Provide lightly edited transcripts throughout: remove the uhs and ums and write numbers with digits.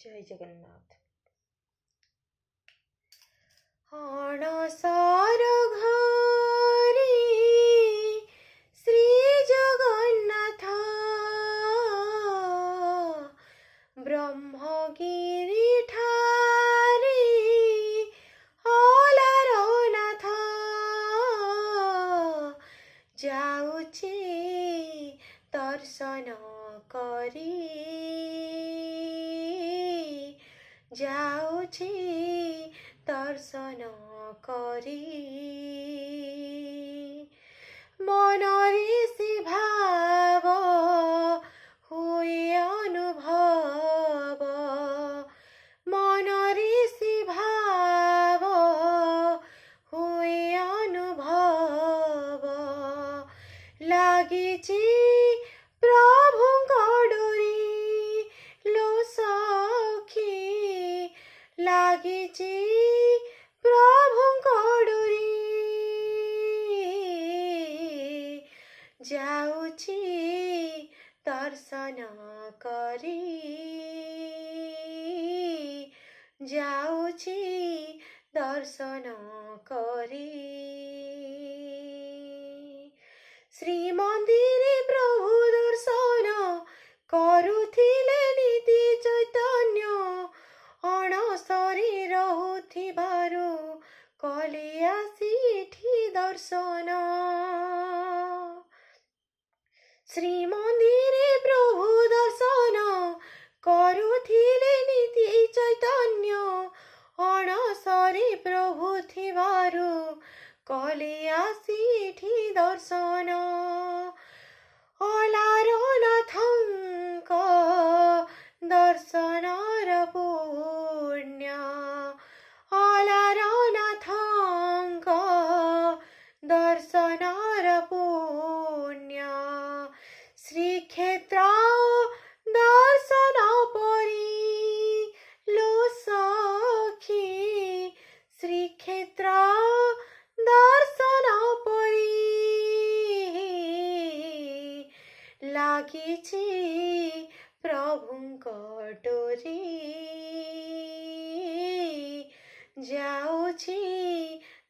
जय जगन्नाथ। अणसर घरे श्री जगन्नाथ ब्रह्मगिरी ठारे हलार नाथ जाउछि दर्शन करी जाउछि दर्शन करी मनरे से भाव हुए अनुभव मनरे से भाव हुए अनुभव लागिछि प्रभुଙ୍କ डोरी लो सखी लागिछि प्रभुଙ୍କ डोरी जाउछि दर्शन करी जाउछि दर्शन करी श्रीमंदिरे प्रभु दर्शन करुथिले नीति चैतन्य अणसरे रहुथिबारु कले आसी एठी दर्शन श्रीमंदिरे प्रभु दर्शन करुथिले नीति चैतन्य अणसरे प्रभु थिबारु कले आसी एठी दर्शन हलार नाथଙ୍କ दर्शनर पुण्य हलार नाथଙ୍କ दर्शनर पुण्य श्रीक्षेत्र दर्शन परी लो सखी श्रीक्षेत्र दर्शन परी लागिछि प्रभुଙ୍କ डोरी जाउछि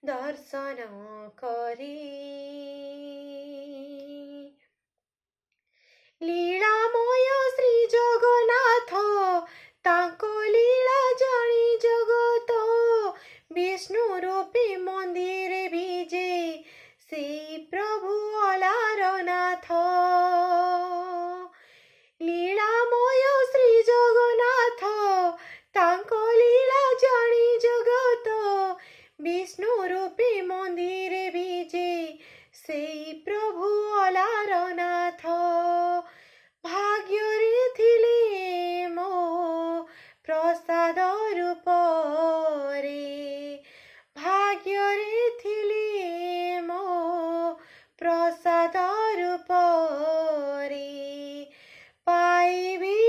दर्शन करी लीलामय श्री जगन्नाथ ताको लीला जानी जगत विष्णु रूपी मंदिर विजे से प्रभु अलार नाथ लीलामय श्री जगन्नाथ ताको लीला जानी जगत विष्णु रूपी मंदिर विजे से प्रभु अलार नाथ भाग्यरे थिले मो प्रसाद रूपरे भाग्यरे थिले मो प्रसाद रूपरे पाइबी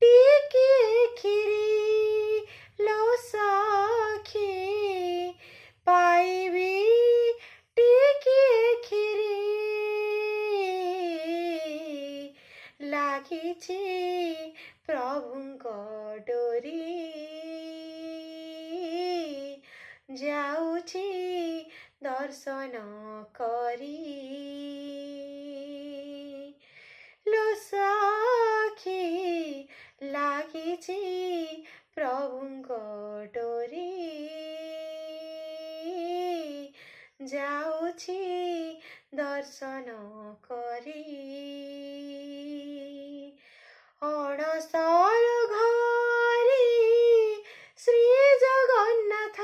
टिके खिरी लो सखी पाइबी टिके खिरी लागिछि प्रभुଙ୍କ डोरी जाउछि दर्शन करी लो सखी लागिछि प्रभुଙ୍କ डोरी जाउछि दर्शन करी अणसर घरे श्री जगन्नाथ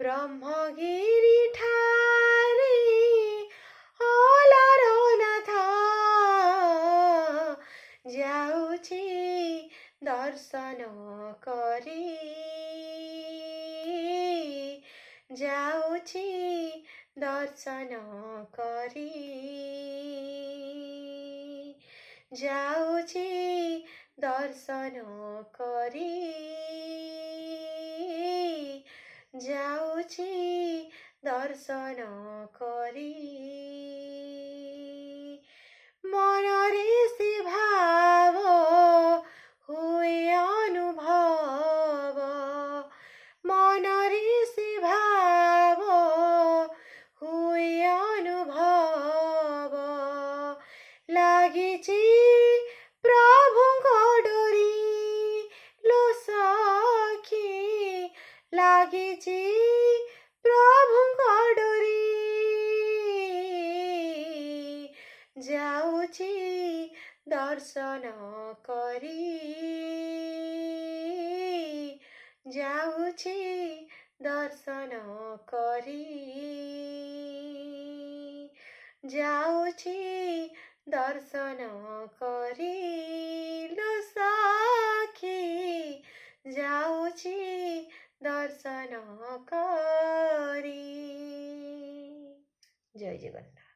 ब्रह्मगिरी ठारे हलार नाथ जाउछि दर्शन करी जाउछि दर्शन करी जाउछि दर्शन करी जाउछि दर्शन करी मनरे से भाव ଦର୍ଶନ କରି ଯାଉଛି ଦର୍ଶନ କରି ଯାଉଛି ଦର୍ଶନ କରି ଲୋ ସଖୀ ଯାଉଛି ଦର୍ଶନ କରି। ଜୟ ଜଗନ୍ନାଥ।